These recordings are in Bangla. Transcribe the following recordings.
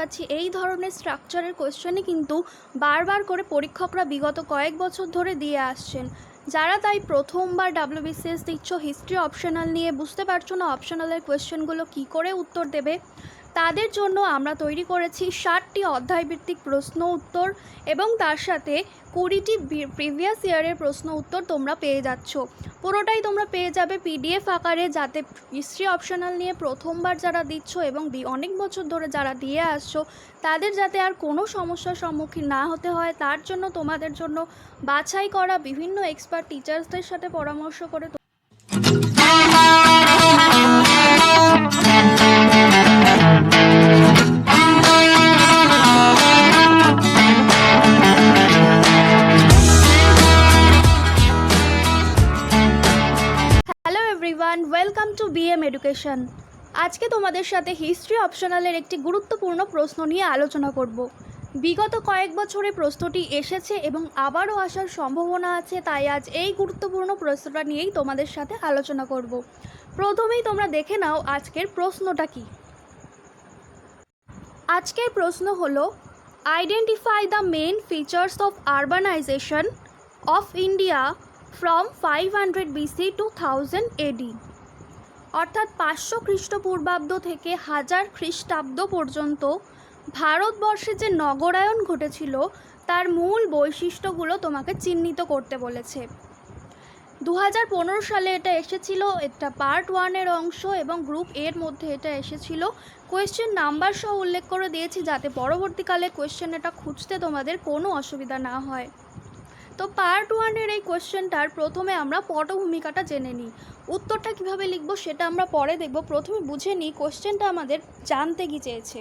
পাচ্ছি এই ধরনের স্ট্রাকচারের কোয়েশ্চেনই কিন্তু বারবার করে পরীক্ষকরা বিগত কয়েক বছর ধরে দিয়ে আসছেন। যারা তাই প্রথমবার ডাব্লিউবিসিএস দিচ্ছ, হিস্ট্রি অপশনাল নিয়ে বুঝতে পারছো না অপশনালের কোয়েশ্চেনগুলো কী করে উত্তর দেবে, তাদের জন্য আমরা তৈরি করেছি 60টি অধ্যায়ভিত্তিক প্রশ্ন উত্তর এবং তার সাথে 20টি প্রিভিয়াস ইয়ারের প্রশ্ন উত্তর তোমরা পেয়ে যাচ্ছ। পুরোটাই তোমরা পেয়ে যাবে পিডিএফ আকারে, যাতে হিস্ট্রি অপশনাল নিয়ে প্রথমবার যারা দিচ্ছ এবং অনেক বছর ধরে যারা দিয়ে আসছো তাদের যাতে আর কোনো সমস্যার সম্মুখীন না হতে হয়, তার জন্য তোমাদের জন্য বাছাই করা বিভিন্ন এক্সপার্ট টিচার্সদের সাথে পরামর্শ করে ওয়েলকাম টু বিএম এডুকেশন। আজকে তোমাদের সাথে হিস্ট্রি অপশনালের একটি গুরুত্বপূর্ণ প্রশ্ন নিয়ে আলোচনা করব। বিগত কয়েক বছরে প্রশ্নটি এসেছে এবং আবারও আসার সম্ভাবনা আছে, তাই আজ এই গুরুত্বপূর্ণ প্রশ্নটা নিয়েই তোমাদের সাথে আলোচনা করব। প্রথমেই তোমরা দেখে নাও আজকের প্রশ্নটা কি। আজকের প্রশ্ন হলো, identify the main features of urbanisation of India from 500 BC to 1000 AD। অর্থাৎ 500 খ্রিস্টপূর্বাব্দ থেকে 1000 খ্রিস্টাব্দ পর্যন্ত ভারতবর্ষে যে নগরায়ন ঘটেছিল তার মূল বৈশিষ্ট্যগুলো তোমাকে চিহ্নিত করতে বলেছে। 2015 সালে এটা এসেছিল, এটা পার্ট 1-এর অংশ এবং গ্রুপ এর মধ্যে এটা এসেছিল। কোয়েশ্চেন নাম্বার সহ উল্লেখ করে দিয়েছি যাতে পরবর্তীকালে কোয়েশ্চেন এটা খুঁজতে তোমাদের কোনো অসুবিধা না হয়। তো পার্ট 1-এর এই কোয়েশ্চেনটার প্রথমে আমরা পটভূমিকাটা জেনে নিই। উত্তরটা কিভাবে লিখব সেটা আমরা পরে দেখব, প্রথমে বুঝে নিই কোয়েশ্চেনটা আমাদের জানতে কি চেয়েছে।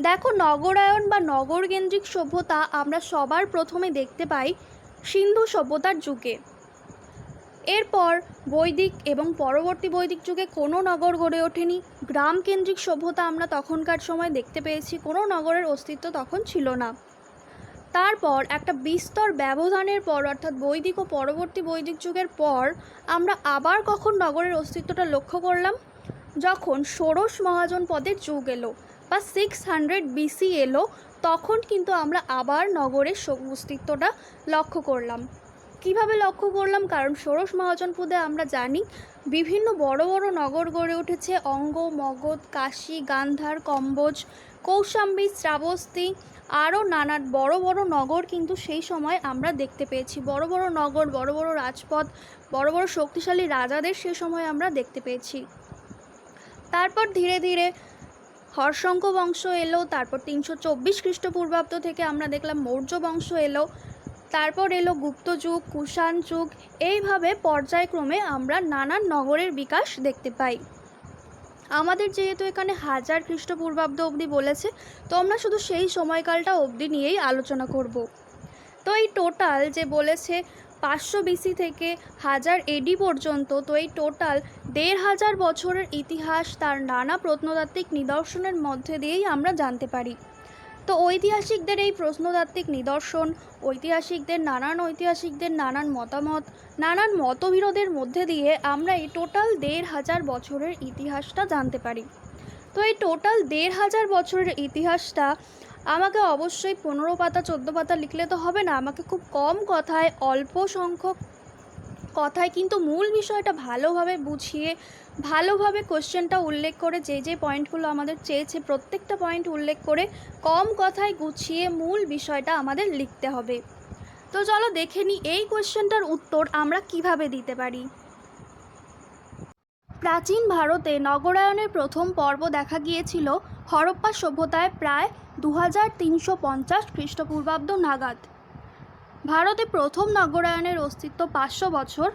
দেখো, নগরায়ন বা নগরকেন্দ্রিক সভ্যতা আমরা সবার প্রথমে দেখতে পাই সিন্ধু সভ্যতার যুগে। এরপর বৈদিক এবং পরবর্তী বৈদিক যুগে কোনো নগর গড়ে ওঠেনি। গ্রামকেন্দ্রিক সভ্যতা আমরা তখনকার সময় দেখতে পেয়েছি, কোনো নগরের অস্তিত্ব তখন ছিল না। তারপর একটা বিস্তর ব্যবধানের পর, অর্থাৎ বৈদিক ও পরবর্তী বৈদিক যুগের পর আমরা আবার কখন নগরের অস্তিত্বটা লক্ষ্য করলাম, যখন ষোড়শ মহাজন পদের যুগ এলো বা 600 BC এলো, তখন কিন্তু আমরা আবার নগরের অস্তিত্বটা লক্ষ্য করলাম। কিভাবে লক্ষ্য করলাম? কারণ ষোড়শ মহাজন পদে আমরা জানি বিভিন্ন বড় বড় নগর গড়ে উঠেছে, অঙ্গ, মগধ, কাশী, গান্ধার, কম্বোজ, কৌশাম্বী, শ্রাবস্তি, আরও নানান বড় বড় নগর কিন্তু সেই সময় আমরা দেখতে পেয়েছি। বড় বড় নগর, বড় বড় রাজপথ, বড় বড় শক্তিশালী রাজাদের সে সময় আমরা দেখতে পেয়েছি। তারপর ধীরে ধীরে হর্ষঙ্ক বংশ এলো, তারপর 324 খ্রিস্টপূর্বাব্দ থেকে আমরা দেখলাম মৌর্য বংশ এলো, তারপর এলো গুপ্ত যুগ, কুষাণ যুগ। এইভাবে পর্যায়ক্রমে আমরা নানান নগরের বিকাশ দেখতে পাই। আমাদের যেহেতু এখানে 1000 খ্রিস্টপূর্বাব্দ অবধি বলেছে, তো আমরা শুধু সেই সময়কালটা অবধি নিয়েই আলোচনা করব। তো এই টোটাল যে বলেছে 500 BC থেকে 1000 AD পর্যন্ত, তো এই টোটাল 1500 বছরের ইতিহাস তার নানা প্রত্নতাত্ত্বিক নিদর্শনের মধ্যে দিয়েই আমরা জানতে পারি। তো ঐতিহাসিকদের এই প্রত্নতাত্ত্বিক নিদর্শন, ঐতিহাসিকদের নানান মতামত, নানান মতবিরোধের মধ্যে দিয়ে আমরা এই টোটাল 1500 বছরের ইতিহাসটা জানতে পারি। তো এই টোটাল 1500 বছরের ইতিহাসটা আমাকে অবশ্যই 15 পাতা 14 পাতা লিখলে তো হবে না, আমাকে খুব কম কথায়, অল্প সংখ্যক কথায় কিন্তু মূল বিষয়টা ভালোভাবে বুঝিয়ে, ভালোভাবে কোশ্চেনটা উল্লেখ করে, যে পয়েন্টগুলো আমাদের চেয়েছে প্রত্যেকটা পয়েন্ট উল্লেখ করে কম কথায় গুছিয়ে মূল বিষয়টা আমাদের লিখতে হবে। তো চলো দেখে নিই এই কোশ্চেনটার উত্তর আমরা কিভাবে দিতে পারি। প্রাচীন ভারতে নগরায়নের প্রথম পর্ব দেখা গিয়েছিল হরপ্পা সভ্যতায় প্রায় 2350 খ্রিস্টপূর্বাব্দ নাগাদ। ভারতে প্রথম নগরায়নের অস্তিত্ব 500 বছর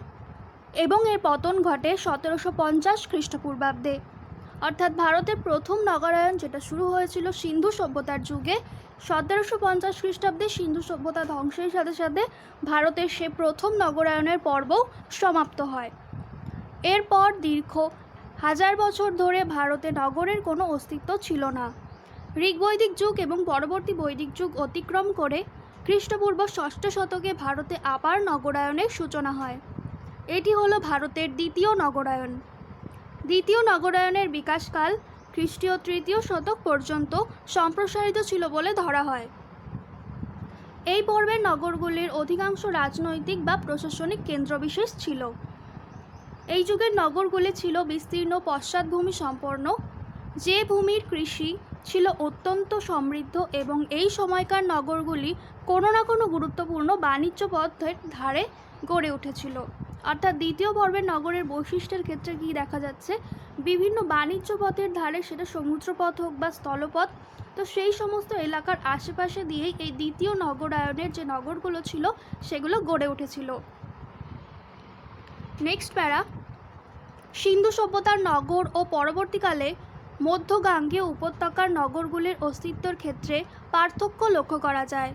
এবং এর পতন ঘটে 1750 খ্রিস্টপূর্বাব্দে। অর্থাৎ ভারতের প্রথম নগরায়ন যেটা শুরু হয়েছিল সিন্ধু সভ্যতার যুগে, 1750 খ্রিস্টাব্দে সিন্ধু সভ্যতা ধ্বংসের সাথে সাথে ভারতের সে প্রথম নগরায়নের পর্বও সমাপ্ত হয়। এরপর দীর্ঘ 1000 বছর ধরে ভারতে নগরের কোনো অস্তিত্ব ছিল না। ঋগ্বৈদিক যুগ এবং পরবর্তী বৈদিক যুগ অতিক্রম করে খ্রিস্টপূর্ব 6ষ্ঠ শতকে ভারতে আবার নগরায়নের সূচনা হয়। এটি হলো ভারতের দ্বিতীয় নগরায়ন। দ্বিতীয় নগরায়নের বিকাশকাল খ্রিস্টীয় তৃতীয় শতক পর্যন্ত সম্প্রসারিত ছিল বলে ধরা হয়। এই পর্বের নগরগুলির অধিকাংশ রাজনৈতিক বা প্রশাসনিক কেন্দ্রবিশেষ ছিল। এই যুগের নগরগুলি ছিল বিস্তীর্ণ পশ্চাৎভূমি সম্পন্ন, যে ভূমির কৃষি ছিল অত্যন্ত সমৃদ্ধ, এবং এই সময়কার নগরগুলি কোনো না কোনো গুরুত্বপূর্ণ বাণিজ্য পথের ধারে গড়ে উঠেছিল। অর্থাৎ দ্বিতীয় পর্বের নগরের বৈশিষ্ট্যের ক্ষেত্রে কী দেখা যাচ্ছে, বিভিন্ন বাণিজ্য পথের ধারে, সেটা সমুদ্রপথ হোক বা স্থলপথ, তো সেই সমস্ত এলাকার আশেপাশে দিয়েই এই দ্বিতীয় নগরায়নের যে নগরগুলো ছিল সেগুলো গড়ে উঠেছিল। নেক্সট প্যারা, সিন্ধু সভ্যতার নগর ও পরবর্তীকালে মধ্য গাঙ্গেয় উপত্যকার নগরগুলির অস্তিত্বের ক্ষেত্রে পার্থক্য লক্ষ্য করা যায়।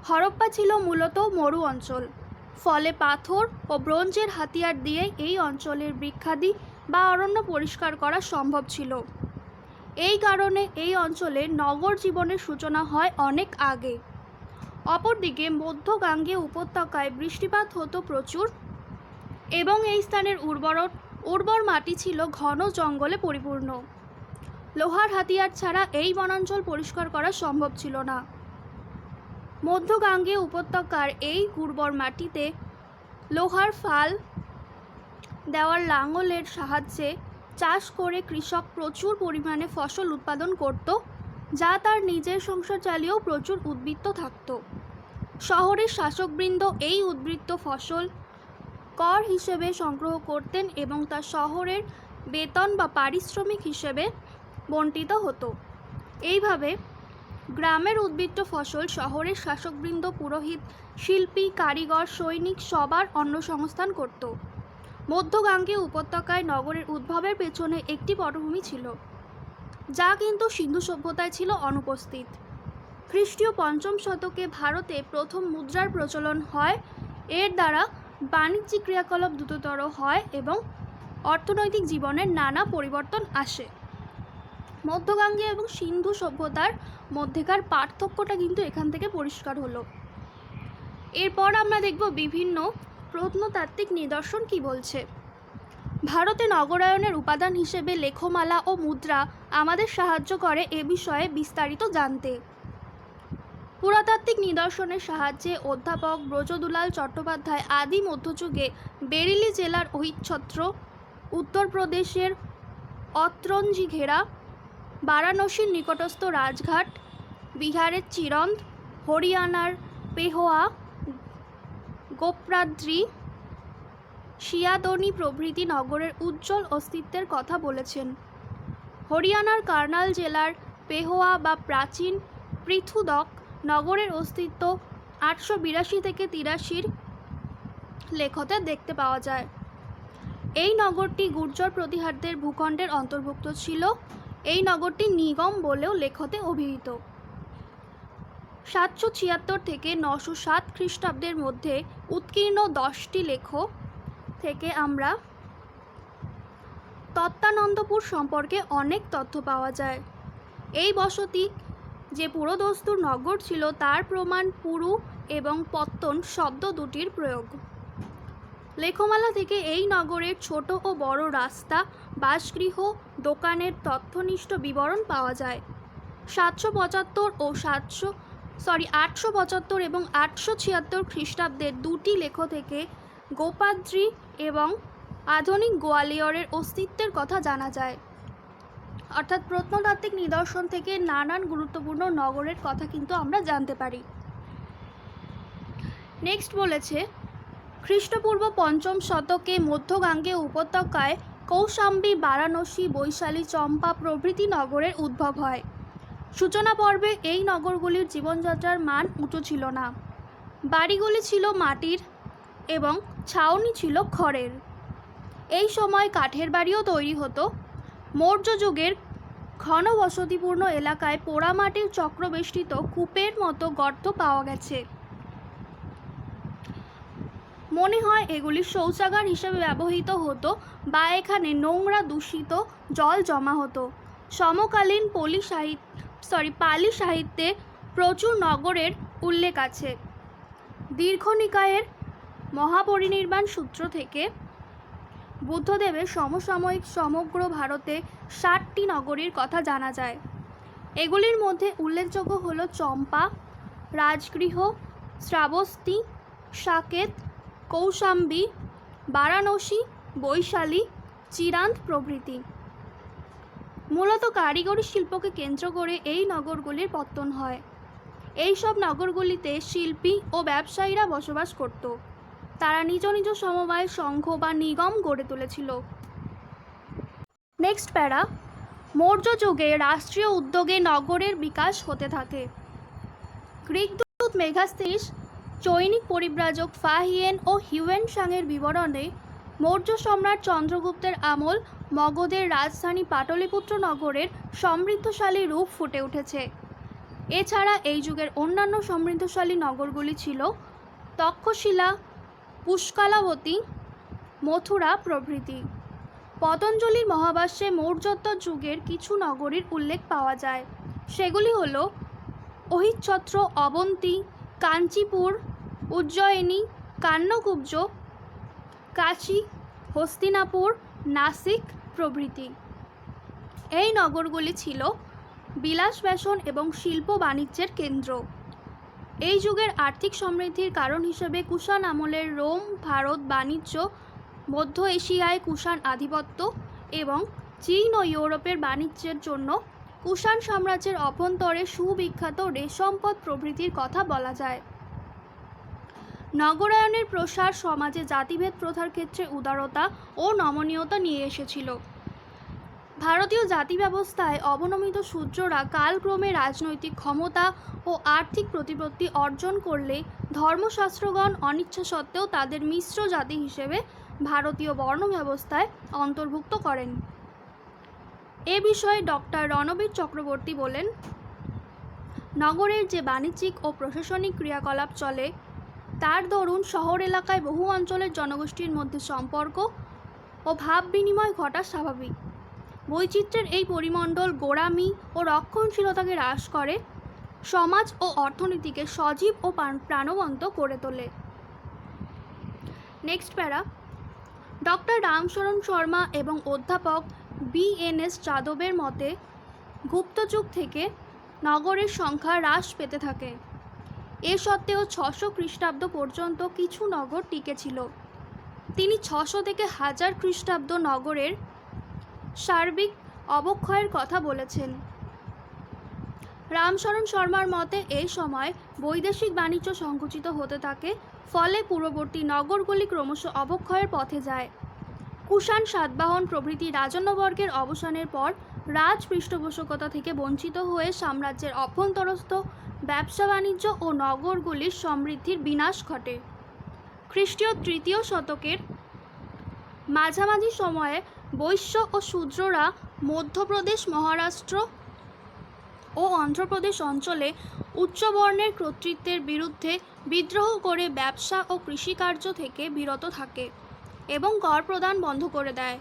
হরপ্পা ছিল মূলত মরু অঞ্চল, ফলে পাথর ও ব্রোঞ্জের হাতিয়ার দিয়ে এই অঞ্চলের বৃক্ষাদি বা অরণ্য পরিষ্কার করা সম্ভব ছিল। এই কারণে এই অঞ্চলে নগর জীবনের সূচনা হয় অনেক আগে। অপরদিকে মধ্য গাঙ্গেয় উপত্যকায় বৃষ্টিপাত হতো প্রচুর, এবং এই স্থানের উর্বর মাটি ছিল ঘন জঙ্গলে পরিপূর্ণ। লোহার হাতিয়ার ছাড়া এই বনাঞ্চল পরিষ্কার করা সম্ভব ছিল না। মধ্য গাঙ্গেয় উপত্যকার এই উর্বর মাটিতে লোহার ফাল দেওয়ার লাঙলের সাহায্যে চাষ করে কৃষক প্রচুর পরিমাণে ফসল উৎপাদন করত, যা তার নিজের সংসার চালিয়েও প্রচুর উদ্বৃত্ত থাকত। শহরের শাসকবৃন্দ এই উদ্বৃত্ত ফসল কর হিসেবে সংগ্রহ করতেন এবং তা শহরের বেতন বা পারিশ্রমিক হিসেবে বণ্টিত হতো। এইভাবে গ্রামের উদ্বৃত্ত ফসল শহরের শাসকবৃন্দ, পুরোহিত, শিল্পী, কারিগর, সৈনিক সবার অন্নসংস্থান করত। মধ্য গাঙ্গেয় উপত্যকায় নগরের উদ্ভবের পেছনে একটি পটভূমি ছিল, যা কিন্তু সিন্ধু সভ্যতায় ছিল অনুপস্থিত। খ্রিস্টীয় ৫ম শতকে ভারতে প্রথম মুদ্রার প্রচলন হয়। এর দ্বারা বাণিজ্যিক ক্রিয়াকলাপ দ্রুততর হয় এবং অর্থনৈতিক জীবনের নানা পরিবর্তন আসে। মধ্যগাঙ্গেয় এবং সিন্ধু সভ্যতার মধ্যেকার পার্থক্যটা কিন্তু এখান থেকে পরিষ্কার হলো। এরপর আমরা দেখব বিভিন্ন প্রত্নতাত্ত্বিক নিদর্শন কি বলছে। ভারতে নগরায়নের উপাদান হিসেবে লেখমালা ও মুদ্রা আমাদের সাহায্য করে এ বিষয়ে বিস্তারিত জানতে। পুরাতাত্ত্বিক নিদর্শনের সাহায্যে অধ্যাপক ব্রজদুলাল চট্টোপাধ্যায় আদি মধ্যযুগে বেরিলি জেলার ঐচ্ছত্র, উত্তরপ্রদেশের অতরঞ্জি ঘেরা, বারাণসীর নিকটস্থ রাজঘাট, বিহারের চিরন্দ, হরিয়ানার পেহোয়া, গোপ্রাদ্রি, শিয়াদনি প্রভৃতি নগরের উজ্জ্বল অস্তিত্বের কথা বলেছেন। হরিয়ানার কার্নাল জেলার পেহোয়া বা প্রাচীন পৃথুদক নগরের অস্তিত্ব ৮৮২ থেকে ৮৩ লেখতে দেখতে পাওয়া যায়। এই নগরটি গুর্জর প্রতিহারদের ভূখণ্ডের অন্তর্ভুক্ত ছিল। এই নগরটি নিগম বলেও লেখতে অভিহিত। ৭৭৬ থেকে ৯০৭ খ্রিস্টাব্দের মধ্যে উৎকীর্ণ ১০টি লেখ থেকে আমরা তত্ত্বানন্দপুর সম্পর্কে অনেক তথ্য পাওয়া যায়। এই বসতি যে পুরোদস্তুর নগর ছিল তার প্রমাণ পুরু এবং পত্তন শব্দ দুটির প্রয়োগ। লেখমালা থেকে এই নগরের ছোট ও বড় রাস্তা, বাসগৃহ, দোকানের তথ্যনিষ্ঠ বিবরণ পাওয়া যায়। ৭৭৫ ও ৮৭৫ এবং ৮৭৬ খ্রিস্টাব্দের দুটি লেখ থেকে গোপাদ্রি এবং আধুনিক গোয়ালিয়রের অস্তিত্বের কথা জানা যায়। অর্থাৎ প্রত্নতাত্ত্বিক নিদর্শন থেকে নানান গুরুত্বপূর্ণ নগরের কথা কিন্তু আমরা জানতে পারি। নেক্সট বলেছে, খ্রিস্টপূর্ব ৫ম শতকে মধ্যগাঙ্গেয় উপত্যকায় কৌশাম্বী, বারাণসী, বৈশালী, চম্পা প্রভৃতি নগরের উদ্ভব হয়। সূচনা পর্বে এই নগরগুলির জীবনযাত্রার মান উঁচু ছিল না। বাড়িগুলি ছিল মাটির এবং ছাউনি ছিল খড়ের। এই সময় কাঠের বাড়িও তৈরি হতো। মৌর্য যুগের ঘন বসতিপূর্ণ এলাকায় পোড়ামাটির চক্রবেষ্টিত কূপের মতো গর্ত পাওয়া গেছে। মনে হয় এগুলি শৌচাগার হিসেবে ব্যবহৃত হতো বা এখানে নোংরা দূষিত জল জমা হতো। সমকালীন পালি সাহিত্যে প্রচুর নগরের উল্লেখ আছে। দীর্ঘনিকায়ের মহাপরিনির্বাণ সূত্র থেকে বুদ্ধদেবের সমসাময়িক সমগ্র ভারতে ৬০ 8টি নগরীর কথা জানা যায়। এগুলির মধ্যে উল্লেখযোগ্য হল চম্পা, রাজগৃহ, শ্রাবস্তী, সাকেত, কৌশাম্বী, বারাণসী, বৈশালী, চিরান্ত প্রভৃতি। মূলত কারিগরি শিল্পকে কেন্দ্র করে এই নগরগুলির পত্তন হয়। এই সব নগরগুলিতে শিল্পী ও ব্যবসায়ীরা বসবাস করত। তারা নিজ নিজ সমবায়, সংঘ বা নিগম গড়ে তুলেছিল। নেক্সট প্যারা, মৌর্য যুগে রাষ্ট্রীয় উদ্যোগে নগরের বিকাশ হতে থাকে। গ্রিক দূত মেগাস্থিস, চৈনিক পরিব্রাজক ফাহিয়েন ও হিউয়েনসাংয়ের বিবরণে মৌর্য সম্রাট চন্দ্রগুপ্তের আমল মগধের রাজধানী পাটলিপুত্র নগরের সমৃদ্ধশালী রূপ ফুটে উঠেছে। এছাড়া এই যুগের অন্যান্য সমৃদ্ধশালী নগরগুলি ছিল তক্ষশিলা, পুষ্কালাবতী, মথুরা প্রভৃতি। পতঞ্জলির মহাভাষ্যে মৌর্যোত্তর যুগের কিছু নগরীর উল্লেখ পাওয়া যায়। সেগুলি হল অহিচ্ছত্র, অবন্তী, কাঞ্চিপুর, উজ্জয়িনী, কান্যকুব্জ, কাশী, হস্তিনাপুর, নাসিক প্রভৃতি। এই নগরগুলি ছিল বিলাস ব্যসন এবং শিল্প বাণিজ্যের কেন্দ্র। এই যুগের আর্থিক সমৃদ্ধির কারণ হিসেবে কুষাণ আমলের রোম, ভারত বাণিজ্য, মধ্য এশিয়ায় কুষাণ আধিপত্য এবং চীন ও ইউরোপের বাণিজ্যের জন্য কুষাণ সাম্রাজ্যের অভ্যন্তরে সুবিখ্যাত রেশমপথ প্রভৃতির কথা বলা যায়। নগরায়নের প্রসার সমাজে জাতিভেদ প্রথার ক্ষেত্রে উদারতা ও নমনীয়তা নিয়ে এসেছিল। ভারতীয় জাতি ব্যবস্থায় অবনমিত শূদ্ররা কালক্রমে রাজনৈতিক ক্ষমতা ও আর্থিক প্রতিপত্তি অর্জন করলে ধর্মশাস্ত্রগণ অনিচ্ছা সত্ত্বেও তাদের মিশ্র জাতি হিসেবে ভারতীয় বর্ণ ব্যবস্থায় অন্তর্ভুক্ত করেন। এ বিষয়ে ডক্টর রণবীর চক্রবর্তী বলেন, নগরের যে বাণিজ্যিক ও প্রশাসনিক ক্রিয়াকলাপ চলে তার দরুন শহর এলাকায় বহু অঞ্চলের জনগোষ্ঠীর মধ্যে সম্পর্ক ও ভাব বিনিময় ঘটা স্বাভাবিক। বৈচিত্র্যের এই পরিমণ্ডল গোঁড়ামি ও রক্ষণশীলতাকে হ্রাস করে, সমাজ ও অর্থনীতিকে সজীব ও প্রাণবন্ত করে তোলে। নেক্সট প্যারা, ডক্টর রামশরণ শর্মা এবং অধ্যাপক BNS যাদবের মতে গুপ্তযুগ থেকে নগরের সংখ্যা হ্রাস পেতে থাকে। এ সত্ত্বেও 600 খ্রিস্টাব্দ পর্যন্ত কিছু নগর টিকে ছিল। তিনি 600 থেকে 1000 খ্রিস্টাব্দ নগরের সার্বিক অবক্ষয়ের কথা বলেছেন। রামশরণ শর্মার মতে এই সময় বৈদেশিক বাণিজ্য সংকুচিত হতে থাকে, ফলে পূর্ববর্তী নগরগুলি ক্রমশ অবক্ষয়ের পথে যায়। কুষাণ, সাতবাহন প্রভৃতি রাজন্যবর্গের অবসানের পর রাজ পৃষ্ঠপোষকতা থেকে বঞ্চিত হয়ে সাম্রাজ্যের অভ্যন্তরস্থ ব্যবসা বাণিজ্য ও নগরগুলির সমৃদ্ধির বিনাশ ঘটে। খ্রিস্টীয় 3য় শতকের মাঝামাঝি সময়ে বৈশ্য ও শূদ্ররা মধ্যপ্রদেশ, মহারাষ্ট্র ও অন্ধ্রপ্রদেশ অঞ্চলে উচ্চবর্ণের কর্তৃত্বের বিরুদ্ধে বিদ্রোহ করে ব্যবসা ও কৃষিকার্য থেকে বিরত থাকে এবং কর প্রদান বন্ধ করে দেয়।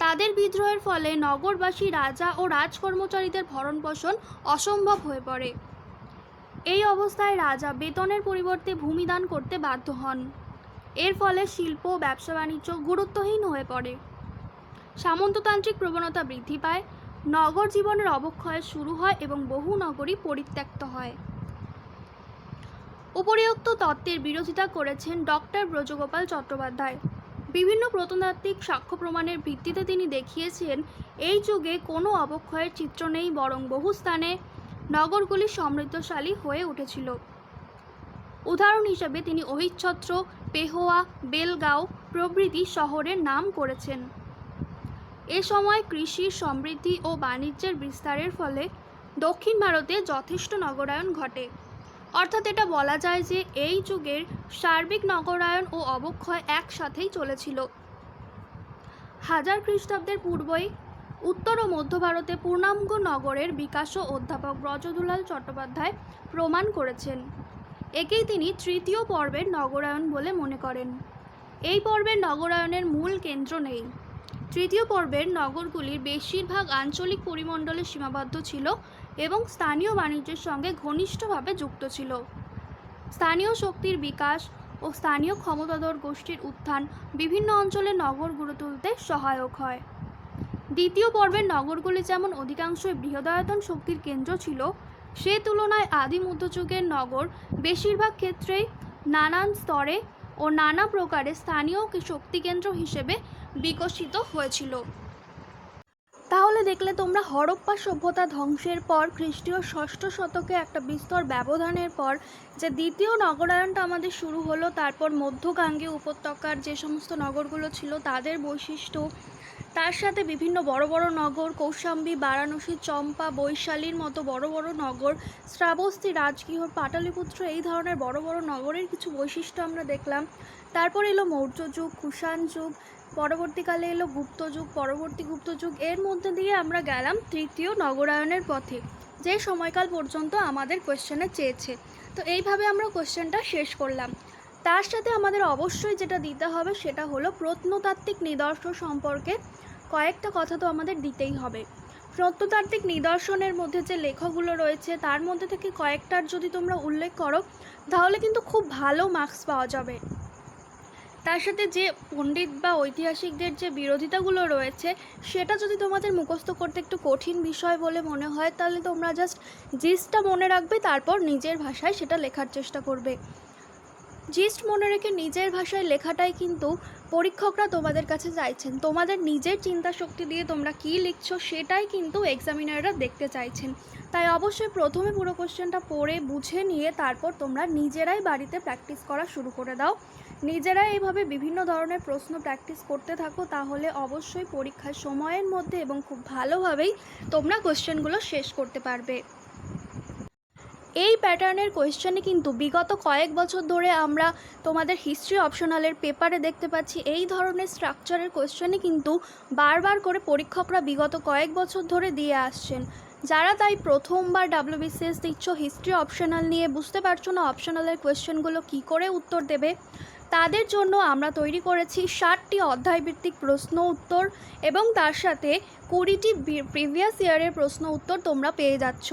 তাদের বিদ্রোহের ফলে নগরবাসী রাজা ও রাজকর্মচারীদের ভরণপোষণ অসম্ভব হয়ে পড়ে। এই অবস্থায় রাজা বেতনের পরিবর্তে ভূমি দান করতে বাধ্য হন। এর ফলে শিল্প ও ব্যবসা বাণিজ্য গুরুত্বহীন হয়ে পড়ে। সামন্ততান্ত্রিক প্রবণতা বৃদ্ধি পায়, নগর জীবনের অবক্ষয় শুরু হয় এবং বহু নগরী পরিত্যক্ত হয়। উপরিউক্ত তত্ত্বের বিরোধিতা করেছেন ডক্টর ব্রজগোপাল চট্টোপাধ্যায়। বিভিন্ন প্রত্নতাত্ত্বিক সাক্ষ্য প্রমাণের ভিত্তিতে তিনি দেখিয়েছেন এই যুগে কোনো অবক্ষয়ের চিত্র নেই, বরং বহু স্থানে নগরগুলি সমৃদ্ধশালী হয়ে উঠেছিল। উদাহরণ হিসেবে তিনি অহিচ্ছত্র, পেহোয়া, বেলগাঁও প্রভৃতি শহরের নাম করেছেন। এ সময় কৃষির সমৃদ্ধি ও বাণিজ্যের বিস্তারের ফলে দক্ষিণ ভারতে যথেষ্ট নগরায়ন ঘটে। অর্থাৎ এটা বলা যায় যে এই যুগের সার্বিক নগরায়ন ও অবক্ষয় একসাথেই চলেছিল। 1000 খ্রিস্টাব্দের পূর্বেই উত্তর ও মধ্য ভারতে পূর্ণাঙ্গ নগরের বিকাশও অধ্যাপক ব্রজদুলাল চট্টোপাধ্যায় প্রমাণ করেছেন। একেই তিনি 3য় পর্বের নগরায়ন বলে মনে করেন। এই পর্বের নগরায়নের মূল কেন্দ্র নেই। 3য় পর্বের নগরগুলির বেশিরভাগ আঞ্চলিক পরিমণ্ডলে সীমাবদ্ধ ছিল এবং স্থানীয় বাণিজ্যের সঙ্গে ঘনিষ্ঠভাবে যুক্ত ছিল। স্থানীয় শক্তির বিকাশ ও স্থানীয় ক্ষমতাধর গোষ্ঠীর উত্থান বিভিন্ন অঞ্চলে নগর গড়ে তুলতে সহায়ক হয়। দ্বিতীয় পর্বের নগরগুলি যেমন অধিকাংশই বৃহদায়তন শক্তির কেন্দ্র ছিল, সে তুলনায় আদি মধ্যযুগের নগর বেশিরভাগ ক্ষেত্রেই নানান স্তরে ও নানা প্রকারে স্থানীয় শক্তিকেন্দ্র হিসেবে বিকশিত হয়েছিল। তাহলে দেখলে তোমরা হরপ্পা সভ্যতা ধ্বংসের পর খ্রিস্টীয় 6ষ্ঠ শতকে একটা বিস্তর ব্যবধানের পর যে দ্বিতীয় নগরায়নটা আমাদের শুরু হলো, তারপর মধ্যগাঙ্গেয় উপত্যকার যে সমস্ত নগরগুলো ছিল তাদের বৈশিষ্ট্য, তার সাথে বিভিন্ন বড় বড় নগর কৌশাম্বী, বারাণসী, চম্পা, বৈশালীর মতো বড় বড় নগর, শ্রাবস্তী, রাজগৃহ, পাটলিপুত্র, এই ধরনের বড় বড় নগরের কিছু বৈশিষ্ট্য আমরা দেখলাম। তারপর এলো মৌর্য যুগ, কুষাণ যুগ, পরবর্তীকালে এলো গুপ্ত যুগ, পরবর্তী গুপ্ত যুগ। এর মধ্যে দিয়ে আমরা গেলাম তৃতীয় নগরায়নের পথে, যে সময়কাল পর্যন্ত আমাদের কোয়েশ্চেনে চেয়েছে। তো এইভাবে আমরা কোয়েশ্চেনটা শেষ করলাম। তার সাথে আমাদের অবশ্যই যেটা দিতে হবে সেটা হলো প্রত্নতাত্ত্বিক নিদর্শন সম্পর্কে কয়েকটা কথা তো আমাদের দিতেই হবে। প্রত্নতাত্ত্বিক নিদর্শনের মধ্যে যে লেখকগুলো রয়েছে তার মধ্যে থেকে কয়েকটার যদি তোমরা উল্লেখ করো তাহলে কিন্তু খুব ভালো মার্কস পাওয়া যাবে। তার সাথে যে পণ্ডিত বা ঐতিহাসিকদের যে বিরোধিতাগুলো রয়েছে সেটা যদি তোমাদের মুখস্থ করতে একটু কঠিন বিষয় বলে মনে হয় তাহলে তোমরা জাস্ট জিস্টটা মনে রাখবে, তারপর নিজের ভাষায় সেটা লেখার চেষ্টা করবে। জিস্ট মনে রেখে নিজের ভাষায় লেখাটাই কিন্তু পরীক্ষকরা তোমাদের কাছে চাইছেন। তোমাদের নিজের চিন্তা শক্তি দিয়ে তোমরা কী লিখছো সেটাই কিন্তু এক্সামিনাররা দেখতে চাইছেন। তাই অবশ্যই প্রথমে পুরো কোশ্চেনটা পড়ে বুঝে নিয়ে তারপর তোমরা নিজেরাই বাড়িতে প্র্যাকটিস করা শুরু করে দাও। নিজেরাই এইভাবে বিভিন্ন ধরনের প্রশ্ন প্র্যাকটিস করতে থাকো, তাহলে অবশ্যই পরীক্ষার সময়ের মধ্যে এবং খুব ভালোভাবেই তোমরা কোশ্চেনগুলো শেষ করতে পারবে। এই প্যাটার্নের কোয়েশ্চেনে কিন্তু বিগত কয়েক বছর ধরে আমরা তোমাদের হিস্ট্রি অপশনালের পেপারে দেখতে পাচ্ছি এই ধরনের স্ট্রাকচারের কোয়েশ্চেনে কিন্তু বারবার করে পরীক্ষকরা বিগত কয়েক বছর ধরে দিয়ে আসছেন। যারা তাই প্রথমবার WBCS দিচ্ছ হিস্ট্রি অপশনাল নিয়ে বুঝতে পারছো না অপশনালের কোয়েশ্চেনগুলো কী করে উত্তর দেবে, তাদের জন্য আমরা তৈরি করেছি 60টি অধ্যায়ভিত্তিক প্রশ্ন উত্তর এবং তার সাথে 20টি প্রিভিয়াস ইয়ারের প্রশ্ন উত্তর তোমরা পেয়ে যাচ্ছ।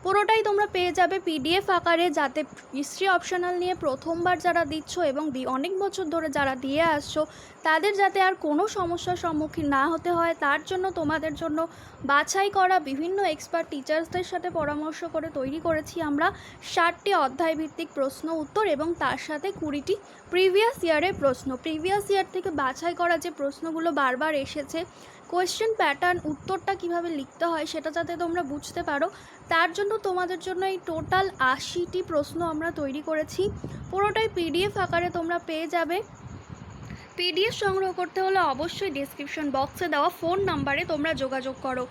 পুরোটাই তোমরা পেয়ে যাবে PDF আকারে, যাতে হিস্ট্রি অপশনাল নিয়ে প্রথমবার যারা দিচ্ছ এবং অনেক বছর ধরে যারা দিয়ে আসছো তাদের যাতে আর কোনো সমস্যার সম্মুখীন না হতে হয় তার জন্য তোমাদের জন্য বাছাই করা বিভিন্ন এক্সপার্ট টিচার্সদের সাথে পরামর্শ করে তৈরি করেছি আমরা 60টি অধ্যায়ভিত্তিক প্রশ্ন উত্তর এবং তার সাথে 20টি প্রিভিয়াস ইয়ারের প্রশ্ন। প্রিভিয়াস ইয়ার থেকে বাছাই করা যে প্রশ্নগুলো বারবার এসেছে, কোয়েশ্চেন প্যাটার্ন, উত্তরটা কিভাবে লিখতে হয় সেটা যাতে তোমরা বুঝতে পারো তার জন্য তোমাদের জন্য এই টোটাল 80টি প্রশ্ন আমরা তৈরি করেছি। পুরোটাই PDF আকারে তোমরা পেয়ে যাবে। PDF সংগ্রহ করতে হলে অবশ্যই ডেসক্রিপশন বক্সে দেওয়া ফোন নাম্বারে তোমরা যোগাযোগ করো।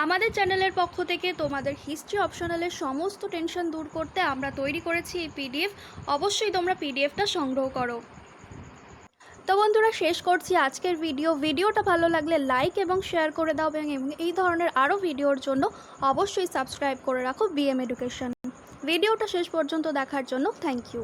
আমাদের চ্যানেলের পক্ষ থেকে তোমাদের হিস্ট্রি অপশনালের সমস্ত টেনশন দূর করতে আমরা তৈরি করেছি এই PDF। অবশ্যই তোমরা PDFটা সংগ্রহ করো। তো বন্ধুরা, শেষ করছি আজকের ভিডিওটা ভালো লাগলে লাইক এবং শেয়ার করে দাও এবং এই ধরনের আরও ভিডিওর জন্য অবশ্যই সাবস্ক্রাইব করে রাখো BM এডুকেশন। ভিডিওটা শেষ পর্যন্ত দেখার জন্য থ্যাংক ইউ।